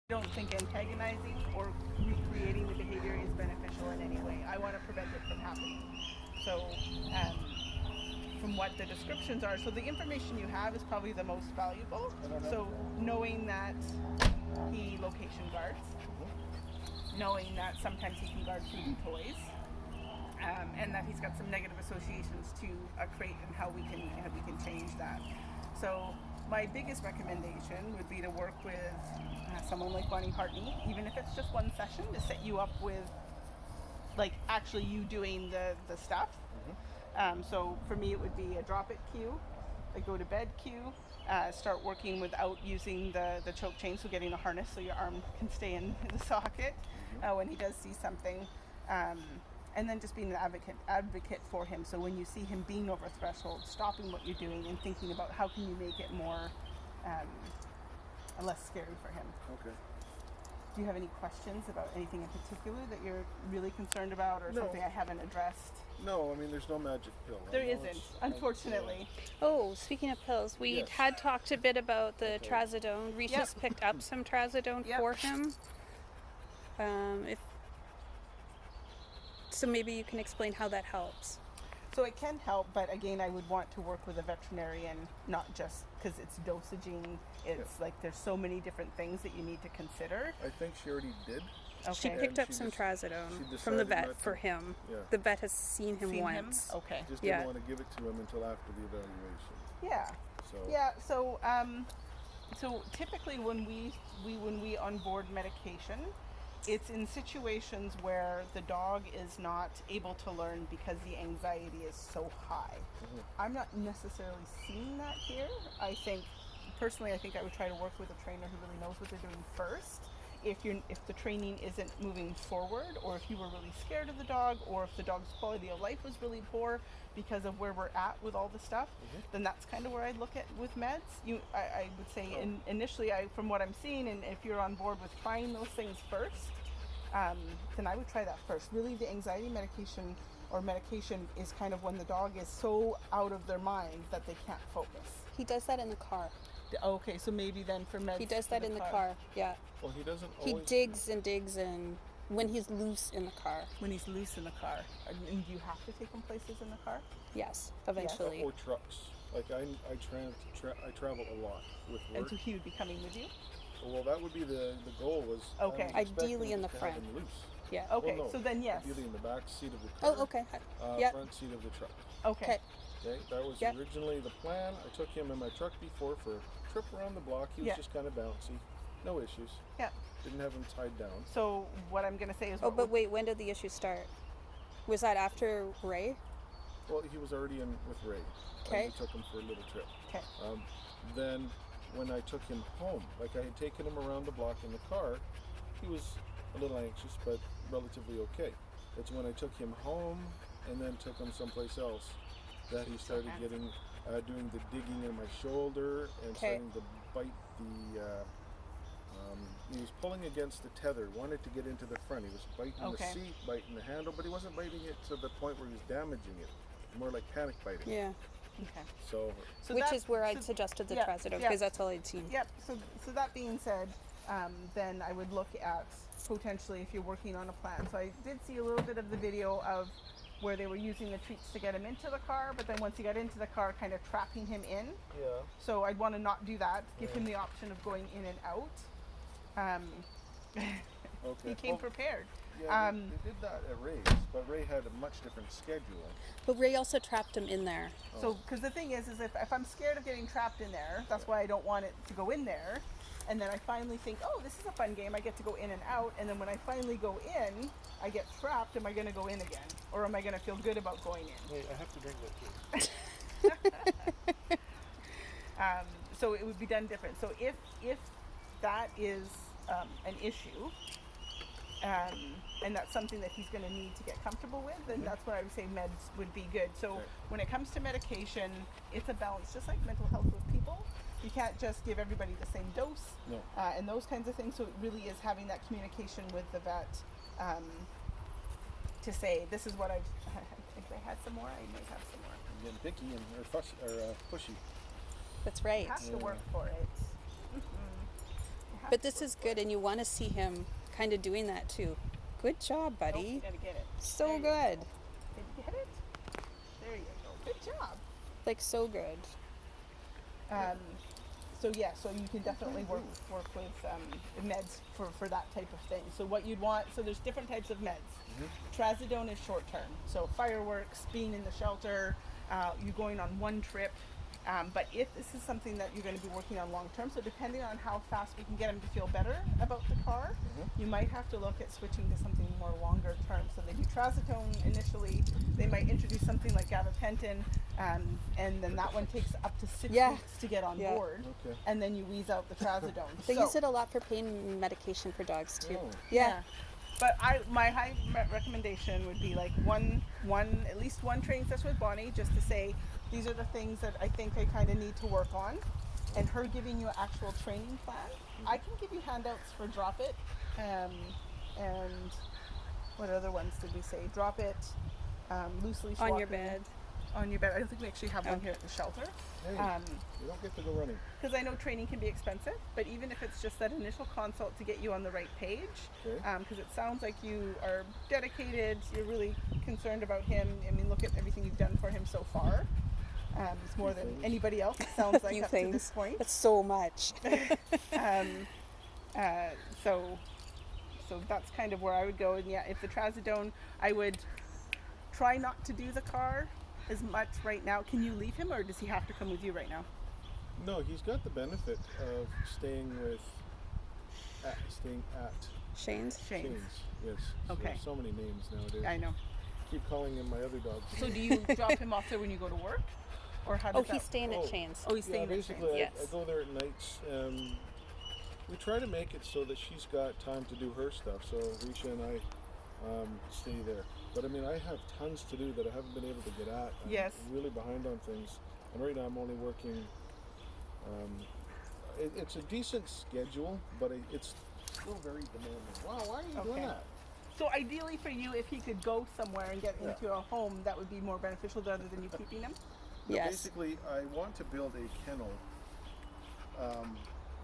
don't think antagonizing or recreating the behavior is beneficial in any way. I want to prevent it from happening. So, from what the descriptions are, so the information you have is probably the most valuable. So, knowing that he location guards, knowing that sometimes he can guard food and toys, and that he's got some negative associations to a crate and how we can change that. So my biggest recommendation would be to work with someone like Bonnie Hartney, even if it's just one session, to set you up with like actually you doing the stuff. So for me, it would be a drop it cue, a go to bed cue, start working without using the choke chain, so getting a harness so your arm can stay in the socket when he does see something. And then just being an advocate for him. So when you see him being over threshold, stopping what you're doing and thinking about how can you make it more less scary for him. Okay. Do you have any questions about anything in particular that you're really concerned about, or No. something I haven't addressed? No, I mean, there's no magic pill. There isn't, unfortunately. Oh, speaking of pills, we Yes. had talked a bit about the Okay. trazodone. Reese's picked up some trazodone Yep. for him. So maybe you can explain how that helps. So it can help, but again, I would want to work with a veterinarian, not just because it's dosaging. It's like there's so many different things that you need to consider. I think she already did. She Okay. picked And up she some just- trazodone she from the decided vet not for to- him. Yeah. The vet has seen him Seen him? once. Okay. Just Yeah. didn't want to give it to him until after the evaluation. Yeah. So Yeah. So typically when we onboard medication, it's in situations where the dog is not able to learn because the anxiety is so high. I'm not necessarily seeing that here. I think personally, I think I would try to work with a trainer who really knows what they're doing first. If the training isn't moving forward, or if you were really scared of the dog, or if the dog's quality of life was really poor because of where we're at with all the stuff, then that's kind of where I'd look at with meds. I would say initially, from what I'm seeing, and if you're on board with trying those things first, then I would try that first. Really, the anxiety medication or medication is kind of when the dog is so out of their mind that they can't focus. He does that in the car. Okay, so maybe then for meds. He does for that in the car. Yeah. well, he doesn't He always. digs and when he's loose in the car. When he's loose in the car. And do you have to take him places in the car? Yes, eventually. Or trucks. Like I travel a lot with And work. so he would be coming with you? Well, that would be the goal. Was Okay. I was expecting Ideally in the to have front. him loose. Yeah. Okay, Well, no, so then yes. Ideally in the back seat of the car. Oh, okay. Yep. Front seat of the truck. Okay. Okay, that was Yep. originally the plan. I took him in my truck before for a trip around the block. He was Yeah. just kind of bouncy, no issues. Yeah. Didn't have him tied down. So what I'm going to say is... Oh, but wait, when did the issue start? Was that after Ray? Well, he was already in with Ray. Okay. We took him for a little trip. Okay. Then when I took him home, like I had taken him around the block in the car, he was a little anxious, but relatively okay. It's when I took him home and then took him someplace else that he started getting, doing the digging in my shoulder and Okay. starting to bite he was pulling against the tether, wanted to get into the front. He was biting Okay. the seat, biting the handle, but he wasn't biting it to the point where he was damaging it. More like panic biting. Yeah. Okay. So So Which that- is where I'd so- suggested the yeah, trazodone yeah. because that's all I'd seen. Yep. So that being said, then I would look at potentially if you're working on a plan. So I did see a little bit of the video of where they were using the treats to get him into the car, but then once he got into the car, kind of trapping him in. yeah. So I'd want to not do that. Give him the option of going in and out. Okay. He came Well, prepared. Yeah, they did that at Ray's, but Ray had a much different schedule. But Ray also trapped him in there. So, because the thing is if I'm scared of getting trapped in there, that's why I don't want it to go in there. And then I finally think, oh, this is a fun game. I get to go in and out. And then when I finally go in, I get trapped. Am I going to go in again? Or am I going to feel good about going in? Hey, I have to drink that too. So it would be done different. So if that is an issue, and that's something that he's going to need to get comfortable with, then that's where I would say meds would be good. So Okay. when it comes to medication, it's a balance, just like mental health with people. You can't just give everybody the same dose No. and those kinds of things. So it really is having that communication with the vet to say, this is what I've, if I had some more, I may have some more. I'm getting picky pushy. That's right. You have to work for it. You But this is good, and you want to see him kind of doing that too. Good job, Oh, you buddy. gotta get it. So There you good. go. Did you get it? There you go. Good job. Like so good. So yeah, so you can definitely work with meds for that type of thing. So what you'd want, so there's different types of meds. Trazodone is short term, so fireworks, being in the shelter, you going on one trip. But if this is something that you're going to be working on long term, so depending on how fast we can get him to feel better about the car, you might have to look at switching to something more longer term. So they do trazodone initially. They might introduce something like gabapentin, and then that one takes up to 6 Yeah. weeks to get on Yeah. board, Okay. and then you wheeze out the trazodone. They So- use it a lot for pain medication for dogs too. Oh. Yeah. But my high recommendation would be like at least one training session with Bonnie, just to say these are the things that I think I kind of need to work on, and her giving you an actual training plan. I can give you handouts for Drop It, and what other ones did we say? Drop It, loose leash On your walking, bed. On your bed. I don't think we actually have one here at the shelter. Hey, you don't get to go running. Because I know training can be expensive, but even if it's just that initial consult to get you on the right page, Okay. because it sounds like you are dedicated, you're really concerned about him. I mean, look at everything you've done for him so far. It's more than things. anybody else, it sounds like, Few up to this things. point. That's so much. So that's kind of where I would go. And yeah, if the trazodone, I would try not to do the car as much right now. Can you leave him, or does he have to come with you right now? No, he's got the benefit of staying at Shane's. Shane. Shane's. Yes. Okay. There's so many names nowadays. I know. Keep calling him my other dog. So do you drop him off there when you go to work, or how does Oh, that? he's staying Oh. at Shane's. Oh, he's Yeah, staying at basically, Shane's. Yes. I go there at nights. We try to make it so that she's got time to do her stuff. So Risha and I stay there. But I mean, I have tons to do that I haven't been able to get at. I'm Yes. really behind on things, and right now I'm only working. It's a decent schedule, but it's still very demanding. Wow, why are you doing Okay. that? So ideally for you, if he could go somewhere and get Yeah. into a home, that would be more beneficial rather than you keeping him. No, Yes. Basically, I want to build a kennel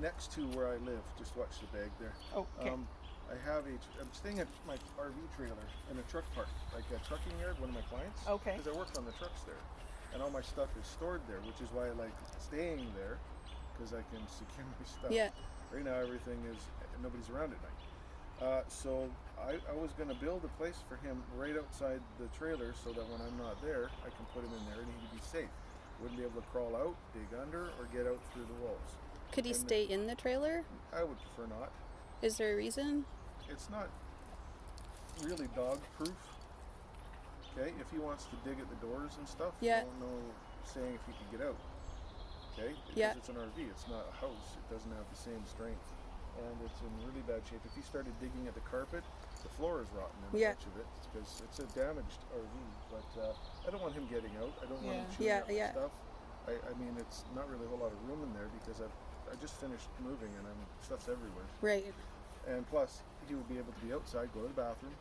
next to where I live. Just watch the bag there. Okay. I'm staying at my RV trailer in a truck park, like a trucking yard, one of my clients. Okay. Because I work on the trucks there. And all my stuff is stored there, which is why I like staying there, because I can secure my stuff. Yeah. Right now, everything is, nobody's around at night. So I was going to build a place for him right outside the trailer so that when I'm not there, I can put him in there and he'd be safe. Wouldn't be able to crawl out, dig under, or get out through the walls. Could he And- stay in the trailer? I would prefer not. Is there a reason? It's not really dog proof. Okay, if he wants to dig at the doors and stuff, Yeah. no saying if he can get out. Okay, because Yeah. it's an RV, it's not a house. It doesn't have the same strength, and it's in really bad shape. If he started digging at the carpet, the floor is rotten in Yeah. much of it because it's a damaged RV. But I don't want him getting out. I don't want him Yeah. chewing Yeah, up my yeah. stuff. I mean, it's not really a whole lot of room in there because I just finished moving and stuff's everywhere. Right. And plus, he would be able to be outside, go to the bathroom,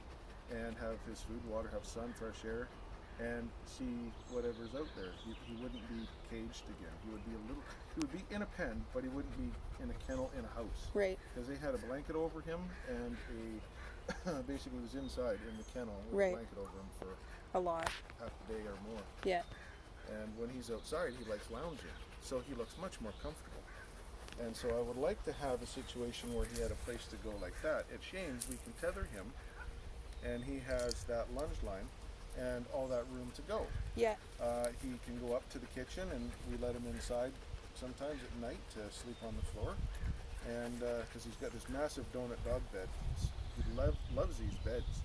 and have his food, water, have sun, fresh air, and see whatever's out there. He wouldn't be caged again. He would be in a pen, but he wouldn't be in a kennel in a house. Right. Because they had a blanket over him, and basically was inside in the kennel with Right. a blanket over him for A lot. half a day or more. Yeah. And when he's outside, he likes lounging, so he looks much more comfortable. And so I would like to have a situation where he had a place to go like that. At Shane's, we can tether him, and he has that lunge line and all that room to go. Yeah. He can go up to the kitchen, and we let him inside sometimes at night to sleep on the floor. And because he's got this massive donut dog bed, he loves these beds.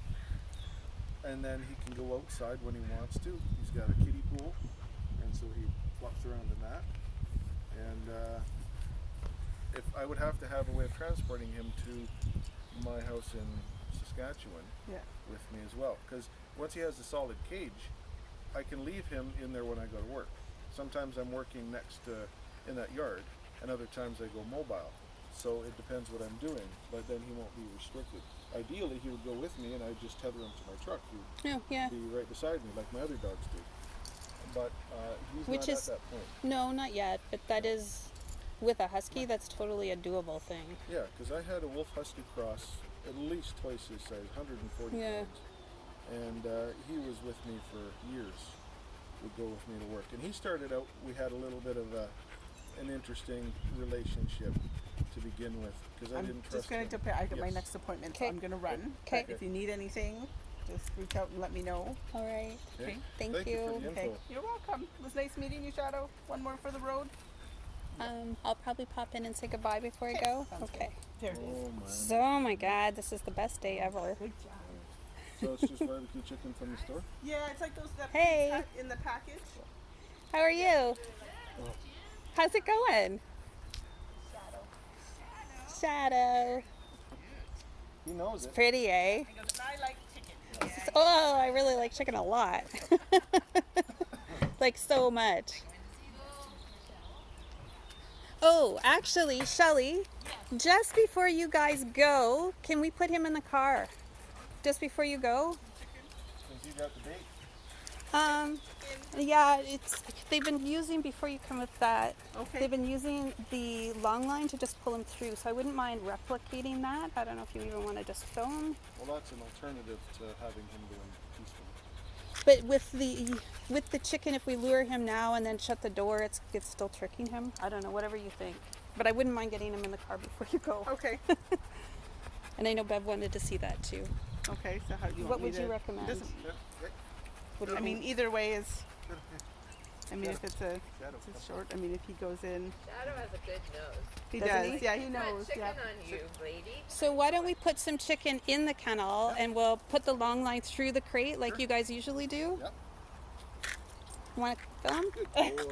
And then he can go outside when he wants to. He's got a kiddie pool, and so he flops around in that. And if I would have to have a way of transporting him to my house in Saskatchewan Yeah. with me as well, because once he has a solid cage, I can leave him in there when I go to work. Sometimes I'm working next to in that yard, and other times I go mobile. So it depends what I'm doing, but then he won't be restricted. Ideally, he would go with me, and I'd just tether him to my truck. He Oh, yeah. would be right beside me, like my other dogs do. But he's Which not is- at that point. No, not yet. But that is with a husky, that's totally a doable thing. Yeah, because I had a wolf husky cross at least twice his size, 140 Yeah. pounds, and he was with me for years. Would go with me to work, and he started out. We had a little bit of an interesting relationship to begin with because I I'm didn't trust just going him. to. I got my Yes. next appointment, so Okay. I'm going to run. Okay. If you need anything, just reach out and let me know. All right. Okay. Thank you for you. the Okay. info. You're welcome. It was nice meeting you, Shadow. One more for the road. I'll probably pop in and say goodbye before I go. Sounds Okay. There it is. Oh man! So, oh my God, this is the best day ever. Good job. So it's just barbecue chicken from the store. Yeah, it's like those that Hey. in the package. How are you? How's it going? Shadow. He knows it. Pretty, eh? He goes, I like chicken. Oh, I really like chicken a lot. Like so much. Oh, actually, Shelly, just before you guys go, can we put him in the car? Just before you go? Because you got the bait. Yeah, they've been using, before you come with that, Okay. they've been using the long line to just pull him through, so I wouldn't mind replicating that. I don't know if you even want to just film. Well, that's an alternative to having him going peacefully. But with the chicken, if we lure him now and then shut the door, it's still tricking him. I don't know, whatever you think. But I wouldn't mind getting him in the car before you go. Okay. And I know Bev wanted to see that too. Okay. So how do you What want me would you to? recommend? It doesn't- What do you I mean, think? either way is. I mean, if it's Shadow. short. I mean, if he goes in, Shadow has a good nose. he Doesn't does. he? Yeah, he Put knows. chicken Yeah. on you, lady. So why don't we put some chicken in the kennel and we'll put the long line through the crate like you guys usually do? Yep. Want to film? Oh,